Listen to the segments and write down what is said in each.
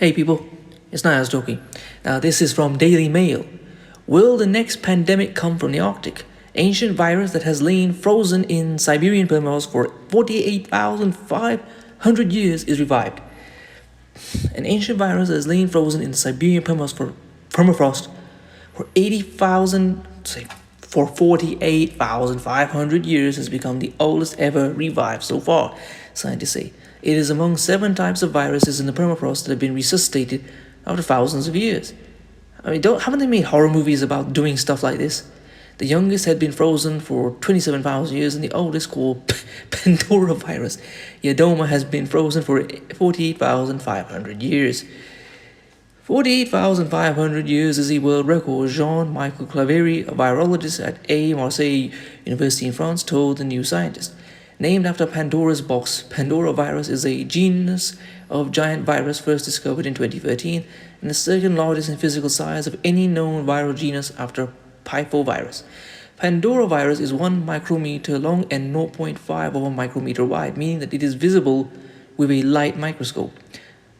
Hey people, it's Niaz talking. Now this is from Daily Mail. Will the next pandemic come from the Arctic? Ancient virus that has lain frozen in Siberian permafrost for 48,500 years is revived. An ancient virus that has lain frozen in the Siberian permafrost for 48,500 years has become the oldest ever revived so far, scientists say. It is among 7 types of viruses in the permafrost that have been resuscitated after thousands of years. Haven't they made horror movies about doing stuff like this? The youngest had been frozen for 27,000 years, and the oldest, called Pandora virus, Yadoma, has been frozen for 48,500 years. 48,500 years is a world record, Jean-Michel Claverie, a virologist at Marseille University in France, told the New Scientist. Named after Pandora's box, Pandora virus is a genus of giant virus first discovered in 2013 and the second largest in physical size of any known viral genus after Pythovirus. Pandora virus is 1 micrometer long and 0.5 of a micrometer wide, meaning that it is visible with a light microscope.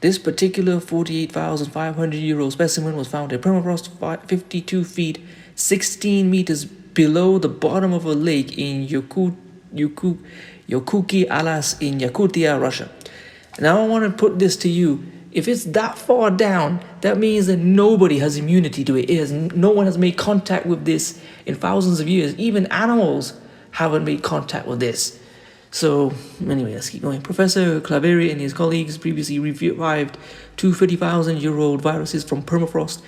This particular 48,500-year-old specimen was found in permafrost 52 feet 16 meters below the bottom of a lake in Yakutsky Alas in Yakutia, Russia. Now I want to put this to you. If it's that far down, that means that nobody has immunity to it. No one has made contact with this in thousands of years. Even animals haven't made contact with this. So, anyway, let's keep going. Professor Claverie and his colleagues previously revived 2 30,000-year-old viruses from permafrost,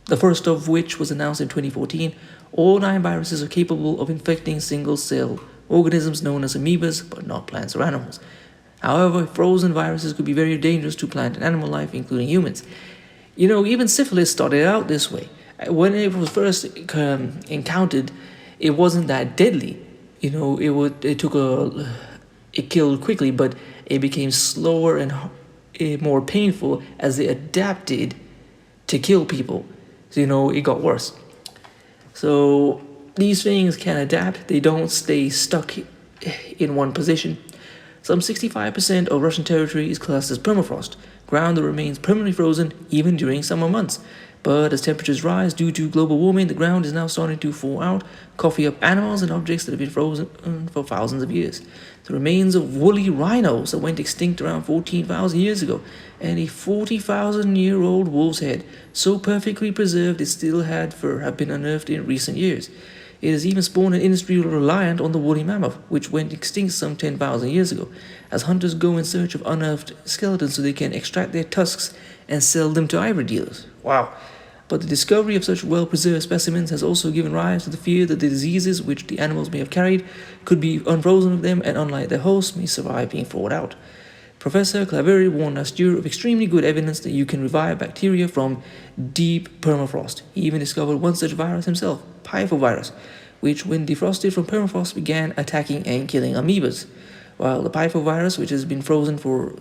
the first of which was announced in 2014. All 9 viruses are capable of infecting single-cell organisms known as amoebas, but not plants or animals. However, frozen viruses could be very dangerous to plant and animal life, including humans. Even syphilis started out this way. When it was first encountered, it wasn't that deadly. It killed quickly, but it became slower and more painful as it adapted to kill people. So, it got worse. So these things can adapt. They don't stay stuck in one position. Some 65% of Russian territory is classed as permafrost, ground that remains permanently frozen even during summer months. But as temperatures rise due to global warming, the ground is now starting to thaw out, coffee up animals and objects that have been frozen for thousands of years. The remains of woolly rhinos that went extinct around 14,000 years ago, and a 40,000-year-old wolf's head, so perfectly preserved it still had fur, have been unearthed in recent years. It has even spawned an industry reliant on the woolly mammoth, which went extinct some 10,000 years ago, as hunters go in search of unearthed skeletons so they can extract their tusks and sell them to ivory dealers. Wow. But the discovery of such well-preserved specimens has also given rise to the fear that the diseases which the animals may have carried could be unfrozen of them and, unlike their hosts, may survive being thawed out. Professor Claverie warned last year of extremely good evidence that you can revive bacteria from deep permafrost. He even discovered one such virus himself, Pythovirus, which, when defrosted from permafrost, began attacking and killing amoebas. While the Pythovirus, which had been frozen for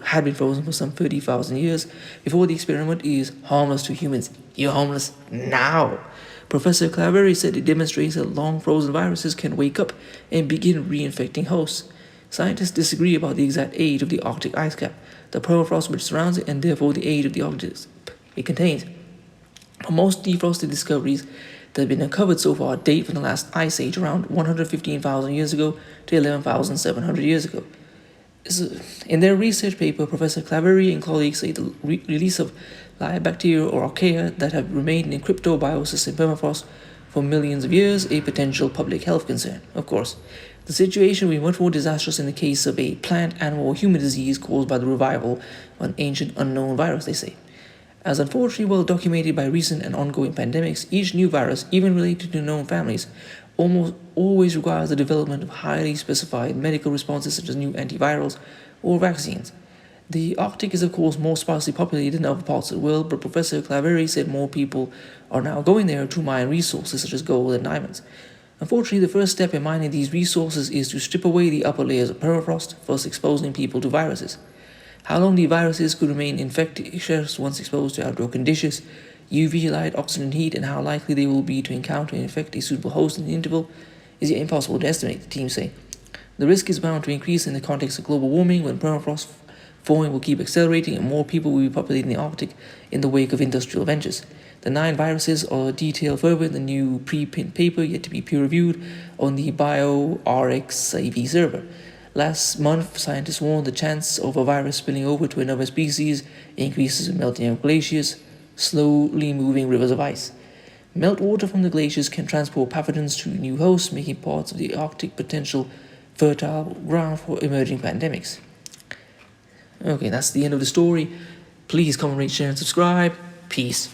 some 30,000 years before the experiment, is harmless to humans. You're harmless now. Professor Claverie said it demonstrates that long frozen viruses can wake up and begin reinfecting hosts. Scientists disagree about the exact age of the Arctic ice cap, the permafrost which surrounds it, and therefore the age of the objects it contains. But most defrosted discoveries that have been uncovered so far date from the last ice age around 115,000 years ago to 11,700 years ago. In their research paper, Professor Claverie and colleagues say the release of live bacteria or archaea that have remained in cryptobiosis in permafrost for millions of years a potential public health concern. Of course, the situation would be much more disastrous in the case of a plant, animal, or human disease caused by the revival of an ancient unknown virus, they say. As unfortunately well documented by recent and ongoing pandemics, each new virus, even related to known families, almost always requires the development of highly specified medical responses such as new antivirals or vaccines. The Arctic is of course more sparsely populated than other parts of the world, but Professor Claverie said more people are now going there to mine resources such as gold and diamonds. Unfortunately, the first step in mining these resources is to strip away the upper layers of permafrost, thus exposing people to viruses. How long the viruses could remain infectious once exposed to outdoor conditions, UV light, oxygen, heat, and how likely they will be to encounter and infect a suitable host in the interval is yet impossible to estimate, the team say. The risk is bound to increase in the context of global warming when permafrost Thawing will keep accelerating and more people will be populating the Arctic in the wake of industrial ventures. The 9 viruses are detailed further in the new preprint paper yet to be peer-reviewed on the BioRxiv server. Last month, scientists warned the chance of a virus spilling over to another species increases with melting of glaciers, slowly moving rivers of ice. Meltwater from the glaciers can transport pathogens to new hosts, making parts of the Arctic potential fertile ground for emerging pandemics. Okay, that's the end of the story. Please comment, rate, share, and subscribe. Peace.